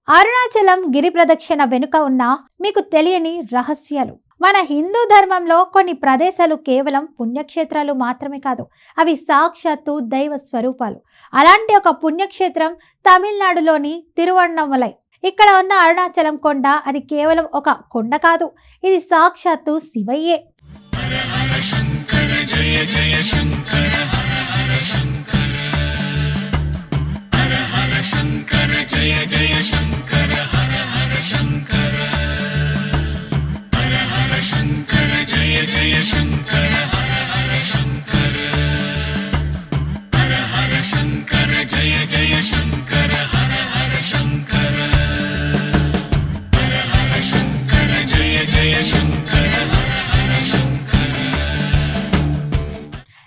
అరుణాచలం గిరి ప్రదక్షిణ వెనుక ఉన్న మీకు తెలియని రహస్యాలు. మన హిందూ ధర్మంలో కొన్ని ప్రదేశాలు కేవలం పుణ్యక్షేత్రాలు మాత్రమే కాదు, అవి సాక్షాత్తు దైవ స్వరూపాలు. అలాంటి ఒక పుణ్యక్షేత్రం తమిళనాడులోని తిరువణ్ణమలై. ఇక్కడ ఉన్న అరుణాచలం కొండ అది కేవలం ఒక కొండ కాదు, ఇది సాక్షాత్తు శివయ్యే. శంకర జయ జయ శంకర హర హర శంకర హర హర శంకర జయ జయ శంకర హర హర శంకర హర హర శంకర జయ జయ శంకర హర హర శంకర హర హర శంకర జయ జయ శంకర హర హర శంకర.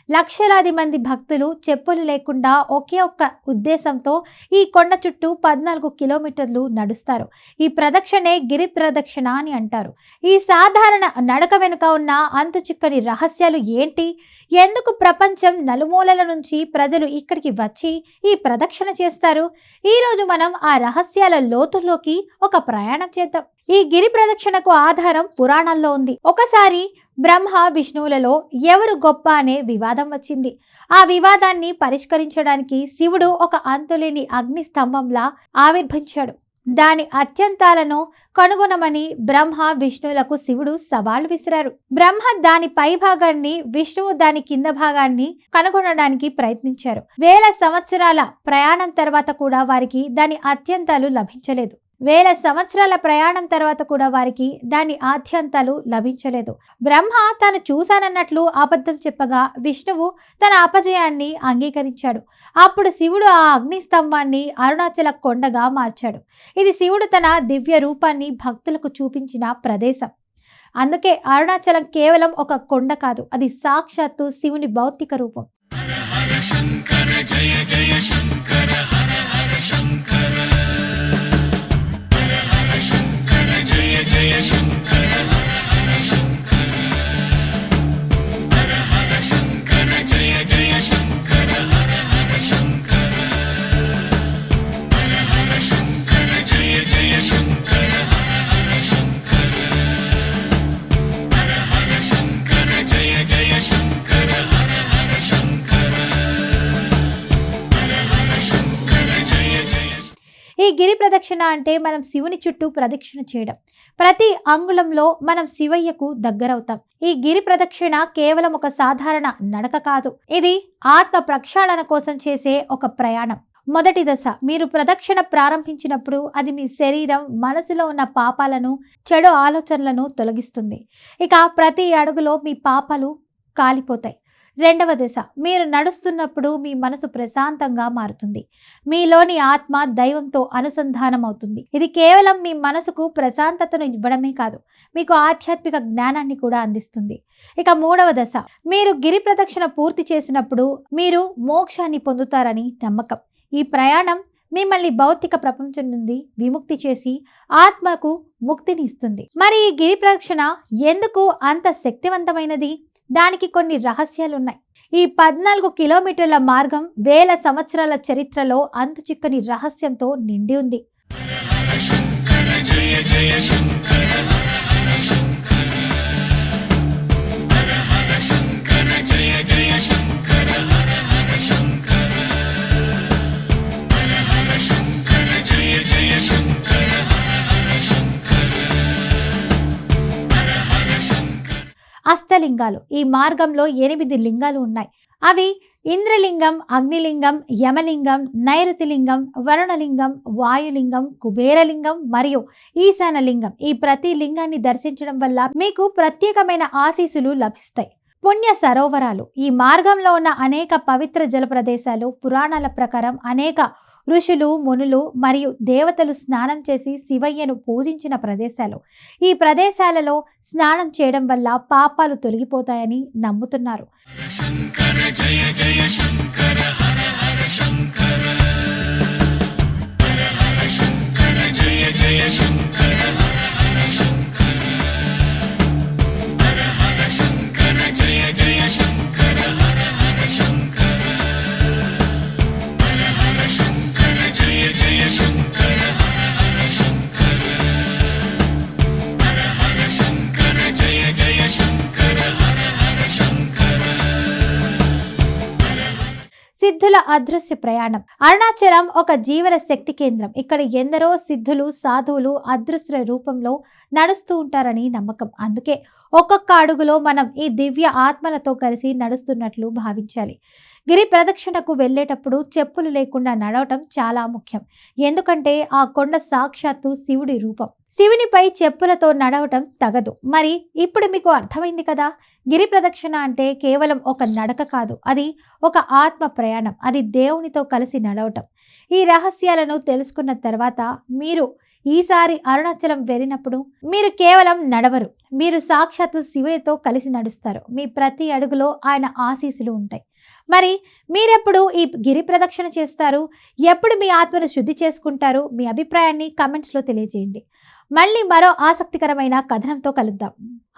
లక్షలాది మంది భక్తులు చెప్పులు లేకుండా ఒకే ఒక్క ఉద్దేశంతో ఈ కొండ చుట్టూ 14 కిలోమీటర్లు నడుస్తారు. ఈ ప్రదక్షిణే గిరి ప్రదక్షిణ అని అంటారు. ఈ సాధారణ నడక వెనుక ఉన్న అంతు చిక్కని రహస్యాలు ఏంటి? ఎందుకు ప్రపంచం నలుమూలల నుంచి ప్రజలు ఇక్కడికి వచ్చి ఈ ప్రదక్షిణ చేస్తారు? ఈరోజు మనం ఆ రహస్యాల లోతుల్లోకి ఒక ప్రయాణం చేద్దాం. ఈ గిరి ప్రదక్షిణకు ఆధారం పురాణాల్లో ఉంది. ఒకసారి బ్రహ్మ విష్ణువులలో ఎవరు గొప్ప అనే వివాదం వచ్చింది. ఆ వివాదాన్ని పరిష్కరించడానికి శివుడు ఒక అంతులేని అగ్ని స్తంభంలా ఆవిర్భవించాడు. దాని అత్యంతాలను కనుగొనమని బ్రహ్మ విష్ణువులకు శివుడు సవాల్ విసిరారు. బ్రహ్మ దాని పై భాగాన్ని, విష్ణువు దాని కింద భాగాన్ని కనుగొనడానికి ప్రయత్నించారు. వేల సంవత్సరాల ప్రయాణం తర్వాత కూడా వారికి దాని అత్యంతాలు లభించలేదు. దాని ఆద్యంతాలు లభించలేదు. బ్రహ్మ తాను చూశానన్నట్లు అబద్ధం చెప్పగా విష్ణువు తన అపజయాన్ని అంగీకరించాడు. అప్పుడు శివుడు ఆ అగ్ని స్తంభాన్ని అరుణాచల కొండగా మార్చాడు. ఇది శివుడు తన దివ్య రూపాన్ని భక్తులకు చూపించిన ప్రదేశం. అందుకే అరుణాచలం కేవలం ఒక కొండ కాదు, అది సాక్షాత్తు శివుని భౌతిక రూపం. హర హర శంకర జయ జయ శంకర హర హర శంకర శంకర జయ జయ శంకర హర హర శంకర హర హర శంకర జయ జయ శంకర హర హర శంకర హర హర శంకర జయ జయ శంకర హర హర శంకర హర హర శంకర జయ జయ శంకర హర హర శంకర హర హర శంకర జయ జయ. ఈ గిరి ప్రదక్షిణ అంటే మనం శివుని చుట్టూ ప్రదక్షిణ చేయడం. ప్రతి అంగుళంలో మనం శివయ్యకు దగ్గరవుతాం. ఈ గిరి ప్రదక్షిణ కేవలం ఒక సాధారణ నడక కాదు, ఇది ఆత్మ ప్రక్షాళన కోసం చేసే ఒక ప్రయాణం. మొదటి దశ, మీరు ప్రదక్షిణ ప్రారంభించినప్పుడు అది మీ శరీరం, మనసులో ఉన్న పాపాలను, చెడు ఆలోచనలను తొలగిస్తుంది. ఇక ప్రతి అడుగులో మీ పాపాలు కాలిపోతాయి. రెండవ దశ, మీరు నడుస్తున్నప్పుడు మీ మనసు ప్రశాంతంగా మారుతుంది. మీలోని ఆత్మ దైవంతో అనుసంధానం అవుతుంది. ఇది కేవలం మీ మనసుకు ప్రశాంతతను ఇవ్వడమే కాదు, మీకు ఆధ్యాత్మిక జ్ఞానాన్ని కూడా అందిస్తుంది. ఇక మూడవ దశ, మీరు గిరి ప్రదక్షిణ పూర్తి చేసినప్పుడు మీరు మోక్షాన్ని పొందుతారని నమ్మకం. ఈ ప్రయాణం మిమ్మల్ని భౌతిక ప్రపంచం నుండి విముక్తి చేసి ఆత్మకు ముక్తిని ఇస్తుంది. మరి ఈ గిరి ప్రదక్షిణ ఎందుకు అంత శక్తివంతమైనది? దానికి కొన్ని రహస్యాలున్నాయి. ఈ 14 కిలోమీటర్ల మార్గం వేల సంవత్సరాల చరిత్రలో అంతు చిక్కని రహస్యంతో నిండి ఉంది. అష్టలింగాలు. ఈ మార్గంలో 8 లింగాలు ఉన్నాయి. అవి ఇంద్రలింగం, అగ్నిలింగం, యమలింగం, నైరుతిలింగం, వరుణలింగం, వాయులింగం, కుబేరలింగం మరియు ఈశానలింగం. ఈ ప్రతి లింగాన్ని దర్శించడం వల్ల మీకు ప్రత్యేకమైన ఆశీస్సులు లభిస్తాయి. పుణ్య సరోవరాలు. ఈ మార్గంలో ఉన్న అనేక పవిత్ర జల ప్రదేశాలు. పురాణాల ప్రకారం అనేక ఋషులు, మునులు మరియు దేవతలు స్నానం చేసి శివయ్యను పూజించిన ప్రదేశాలు. ఈ ప్రదేశాలలో స్నానం చేయడం వల్ల పాపాలు తొలగిపోతాయని నమ్ముతున్నారు. శంకర జయ జయ శంకర హర హర శంకర హర హర శంకర జయ జయ శంకర హర హర శంకర హర హర శంకర జయ జయ శంకర హర హర శంకర హర హర శంకర జయ జయ శంకర హర హర అదృశ్య ప్రయాణం. అరుణాచలం ఒక జీవన శక్తి కేంద్రం. ఇక్కడ ఎందరో సిద్ధులు, సాధువులు అదృశ్య రూపంలో నడుస్తూ ఉంటారని నమ్మకం. అందుకే ఒక్కొక్క అడుగులో మనం ఈ దివ్య ఆత్మలతో కలిసి నడుస్తున్నట్లు భావించాలి. గిరి ప్రదక్షిణకు వెళ్ళేటప్పుడు చెప్పులు లేకుండా నడవటం చాలా ముఖ్యం. ఎందుకంటే ఆ కొండ సాక్షాత్తు శివుడి రూపం. శివునిపై చెప్పులతో నడవటం తగదు. మరి ఇప్పుడు మీకు అర్థమైంది కదా, గిరి ప్రదక్షిణ అంటే కేవలం ఒక నడక కాదు, అది ఒక ఆత్మ ప్రయాణం. అది దేవునితో కలిసి నడవటం. ఈ రహస్యాలను తెలుసుకున్న తర్వాత మీరు ఈసారి అరుణాచలం వెళ్ళినప్పుడు మీరు కేవలం నడవరు, మీరు సాక్షాత్తు శివయ్యతో కలిసి నడుస్తారు. మీ ప్రతి అడుగులో ఆయన ఆశీస్సులు ఉంటాయి. మరి మీరెప్పుడు ఈ గిరి ప్రదక్షిణ చేస్తారు? ఎప్పుడు మీ ఆత్మను శుద్ధి చేసుకుంటారు? మీ అభిప్రాయాన్ని కమెంట్స్లో తెలియజేయండి. మళ్ళీ మరో ఆసక్తికరమైన కథనంతో కలుద్దాం.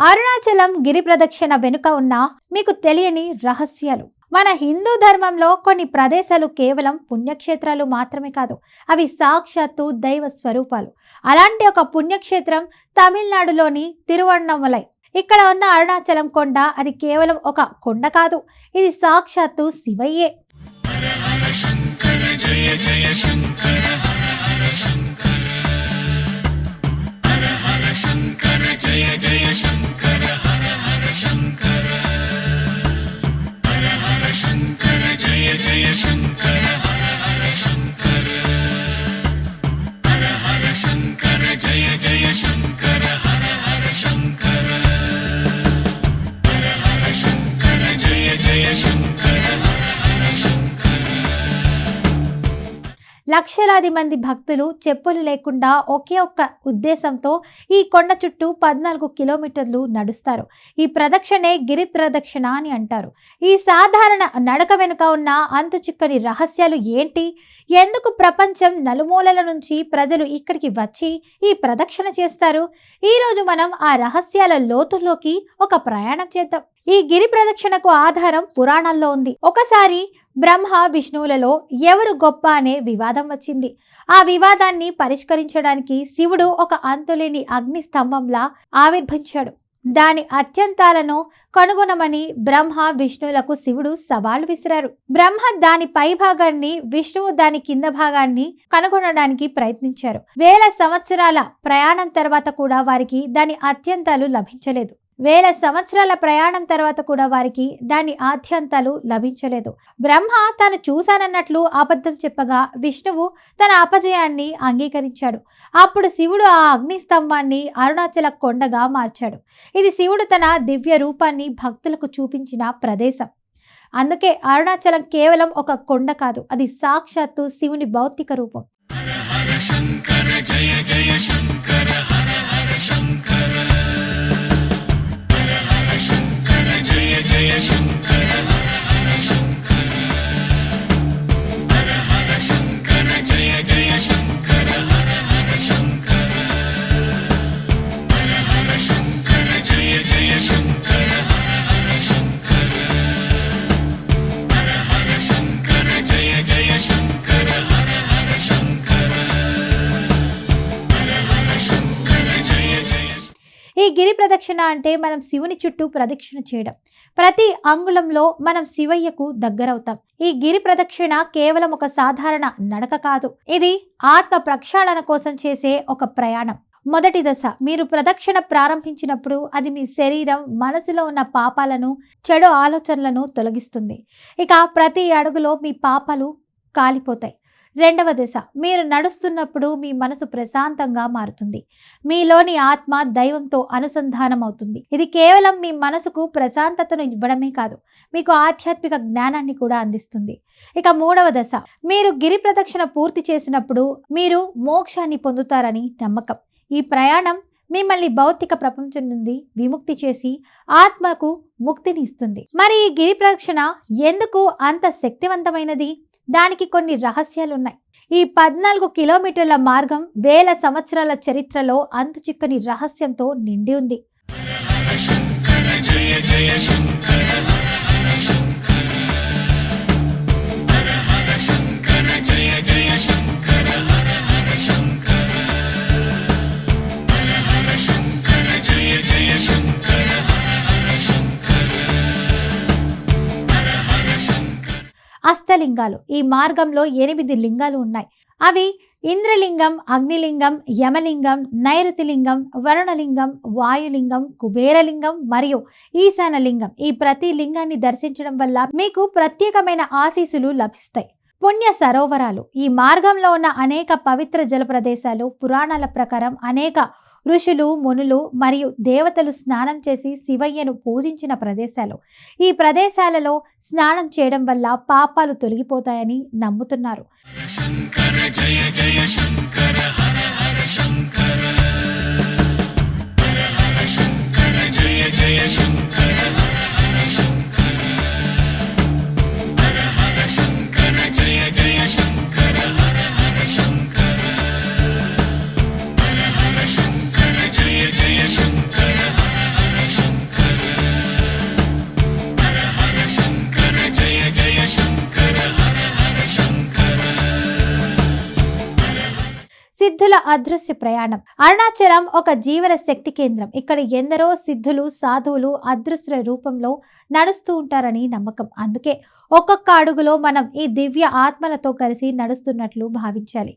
అరుణాచలం గిరి ప్రదక్షిణ వెనుక ఉన్న మీకు తెలియని రహస్యాలు. మన హిందూ ధర్మంలో కొన్ని ప్రదేశాలు కేవలం పుణ్యక్షేత్రాలు మాత్రమే కాదు, అవి సాక్షాత్తు దైవ స్వరూపాలు. అలాంటి ఒక పుణ్యక్షేత్రం తమిళనాడులోని తిరువణ్ణమలై. ఇక్కడ ఉన్న అరుణాచలం కొండ అది కేవలం ఒక కొండ కాదు, ఇది సాక్షాత్తు శివయ్యే. హర హర శంకర జయ జయ శంకర హర హర శంకర హర హర శంకర జయ జయ శంకర హర హర శంకర హర హర శంకర జయ జయ శంకర హర హర శంకర హర హర శంకర జయ జయ శంకర హర హర శంకర హర హర శంకర జయ జయ శంకర హర హర శంకర. లక్షలాది మంది భక్తులు చెప్పులు లేకుండా ఒకే ఒక్క ఉద్దేశంతో ఈ కొండ చుట్టూ 14 కిలోమీటర్లు నడుస్తారు. ఈ ప్రదక్షిణే గిరి ప్రదక్షిణ అని అంటారు. ఈ సాధారణ నడక వెనుక ఉన్న అంతు చిక్కని రహస్యాలు ఏంటి? ఎందుకు ప్రపంచం నలుమూలల నుంచి ప్రజలు ఇక్కడికి వచ్చి ఈ ప్రదక్షిణ చేస్తారు? ఈరోజు మనం ఆ రహస్యాల లోతుల్లోకి ఒక ప్రయాణం చేద్దాం. ఈ గిరి ప్రదక్షిణకు ఆధారం పురాణాల్లో ఉంది. ఒకసారి బ్రహ్మ విష్ణువులలో ఎవరు గొప్ప అనే వివాదం వచ్చింది. ఆ వివాదాన్ని పరిష్కరించడానికి శివుడు ఒక అంతులేని అగ్ని స్తంభంలా ఆవిర్భవించాడు. దాని అత్యంతాలను కనుగొనమని బ్రహ్మ విష్ణువులకు శివుడు సవాల్ విసిరారు. బ్రహ్మ దాని పై భాగాన్ని, విష్ణువు దాని కింద భాగాన్ని కనుగొనడానికి ప్రయత్నించారు. వేల సంవత్సరాల ప్రయాణం తర్వాత కూడా వారికి దాని అత్యంతాలు లభించలేదు. దాని ఆద్యంతాలు లభించలేదు. బ్రహ్మ తాను చూశానన్నట్లు అబద్ధం చెప్పగా విష్ణువు తన అపజయాన్ని అంగీకరించాడు. అప్పుడు శివుడు ఆ అగ్ని స్తంభాన్ని అరుణాచల కొండగా మార్చాడు. ఇది శివుడు తన దివ్య రూపాన్ని భక్తులకు చూపించిన ప్రదేశం. అందుకే అరుణాచలం కేవలం ఒక కొండ కాదు, అది సాక్షాత్తు శివుని భౌతిక రూపం. హర హర శంకర జయ జయ శంకర హర హర శంకర హర హర శంకర జయ జయ శంకర హర హర శంకర హర హర శంకర జయ జయ శంకర హర హర శంకర హర హర శంకర జయ జయ శంకర హర హర శంకర హర హర శంకర జయ జయ శంకర హర హర శంకర హర హర శంకర జయ జయ. ఈ గిరి ప్రదక్షిణ అంటే మనం శివుని చుట్టూ ప్రదక్షిణ చేయడం. ప్రతి అంగుళంలో మనం శివయ్యకు దగ్గరవుతాం. ఈ గిరి ప్రదక్షిణ కేవలం ఒక సాధారణ నడక కాదు, ఇది ఆత్మ ప్రక్షాళన కోసం చేసే ఒక ప్రయాణం. మొదటి దశ, మీరు ప్రదక్షిణ ప్రారంభించినప్పుడు అది మీ శరీరం, మనసులో ఉన్న పాపాలను, చెడు ఆలోచనలను తొలగిస్తుంది. ఇక ప్రతి అడుగులో మీ పాపాలు కాలిపోతాయి. రెండవ దశ, మీరు నడుస్తున్నప్పుడు మీ మనసు ప్రశాంతంగా మారుతుంది. మీలోని ఆత్మ దైవంతో అనుసంధానం అవుతుంది. ఇది కేవలం మీ మనసుకు ప్రశాంతతను ఇవ్వడమే కాదు, మీకు ఆధ్యాత్మిక జ్ఞానాన్ని కూడా అందిస్తుంది. ఇక మూడవ దశ, మీరు గిరి ప్రదక్షిణ పూర్తి చేసినప్పుడు మీరు మోక్షాన్ని పొందుతారని నమ్మకం. ఈ ప్రయాణం మిమ్మల్ని భౌతిక ప్రపంచం నుండి విముక్తి చేసి ఆత్మకు ముక్తిని ఇస్తుంది. మరి ఈ గిరి ప్రదక్షిణ ఎందుకు అంత శక్తివంతమైనది? దానికి కొన్ని రహస్యాలున్నాయి. ఈ 14 కిలోమీటర్ల మార్గం వేల సంవత్సరాల చరిత్రలో అంతుచిక్కని రహస్యంతో నిండి ఉంది. హర హర శంకర జయ జయ శంకర హర హర శంకర హర హర శంకర జయ జయ శంకర హర హర శంకర హర హర శంకర జయ జయ శంకర హర హర శంకర హర హర శంకర. అష్టలింగ శివలింగాలు. ఈ మార్గంలో 8 లింగాలు ఉన్నాయి. అవి ఇంద్రలింగం, అగ్నిలింగం, యమలింగం, నైరుతిలింగం, వరుణలింగం, వాయులింగం, కుబేరలింగం మరియు ఈశానలింగం. ఈ ప్రతి లింగాన్ని దర్శించడం వల్ల మీకు ప్రత్యేకమైన ఆశీస్సులు లభిస్తాయి. పుణ్య సరోవరాలు. ఈ మార్గంలో ఉన్న అనేక పవిత్ర జల ప్రదేశాలు. పురాణాల ప్రకారం అనేక ఋషులు, మునులు మరియు దేవతలు స్నానం చేసి శివయ్యను పూజించిన ప్రదేశాలు. ఈ ప్రదేశాలలో స్నానం చేయడం వల్ల పాపాలు తొలగిపోతాయని నమ్ముతున్నారు. శంకర జయ జయ శంకర హర హర శంకర హర హర శంకర జయ జయ శంకర హర హర శంకర హర హర శంకర జయ జయ శంకర హర హర శంకర హర హర శంకర జయ జయ శంకర హర హర శంకర హర హర శంకర జయ జయ శంకర హర హర శంకర. సిద్ధుల అదృశ్య ప్రయాణం. అరుణాచలం ఒక జీవన శక్తి కేంద్రం. ఇక్కడ ఎందరో సిద్ధులు, సాధువులు అదృశ్య రూపంలో నడుస్తూ ఉంటారని నమ్మకం. అందుకే ఒక్కొక్క అడుగులో మనం ఈ దివ్య ఆత్మలతో కలిసి నడుస్తున్నట్లు భావించాలి.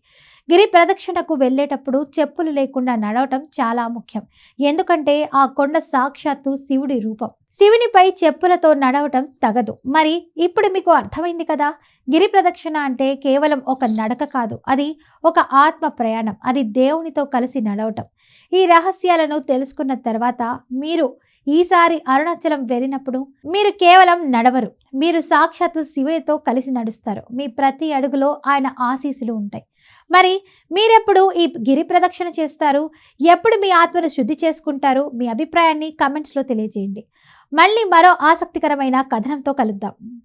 గిరి ప్రదక్షిణకు వెళ్ళేటప్పుడు చెప్పులు లేకుండా నడవటం చాలా ముఖ్యం. ఎందుకంటే ఆ కొండ సాక్షాత్తు శివుడి రూపం. శివునిపై చెప్పులతో నడవటం తగదు. మరి ఇప్పుడు మీకు అర్థమైంది కదా, గిరి ప్రదక్షిణ అంటే కేవలం ఒక నడక కాదు, అది ఒక ఆత్మ ప్రయాణం. అది దేవునితో కలిసి నడవటం. ఈ రహస్యాలను తెలుసుకున్న తర్వాత మీరు ఈసారి అరుణాచలం వెళ్ళినప్పుడు మీరు కేవలం నడవరు, మీరు సాక్షాత్తు శివయ్యతో కలిసి నడుస్తారు. మీ ప్రతి అడుగులో ఆయన ఆశీస్సులు ఉంటాయి. మరి మీరెప్పుడు ఈ గిరి ప్రదక్షిణ చేస్తారు? ఎప్పుడు మీ ఆత్మను శుద్ధి చేసుకుంటారు? మీ అభిప్రాయాన్ని కమెంట్స్లో తెలియజేయండి. మళ్ళీ మరో ఆసక్తికరమైన కథనంతో కలుద్దాం.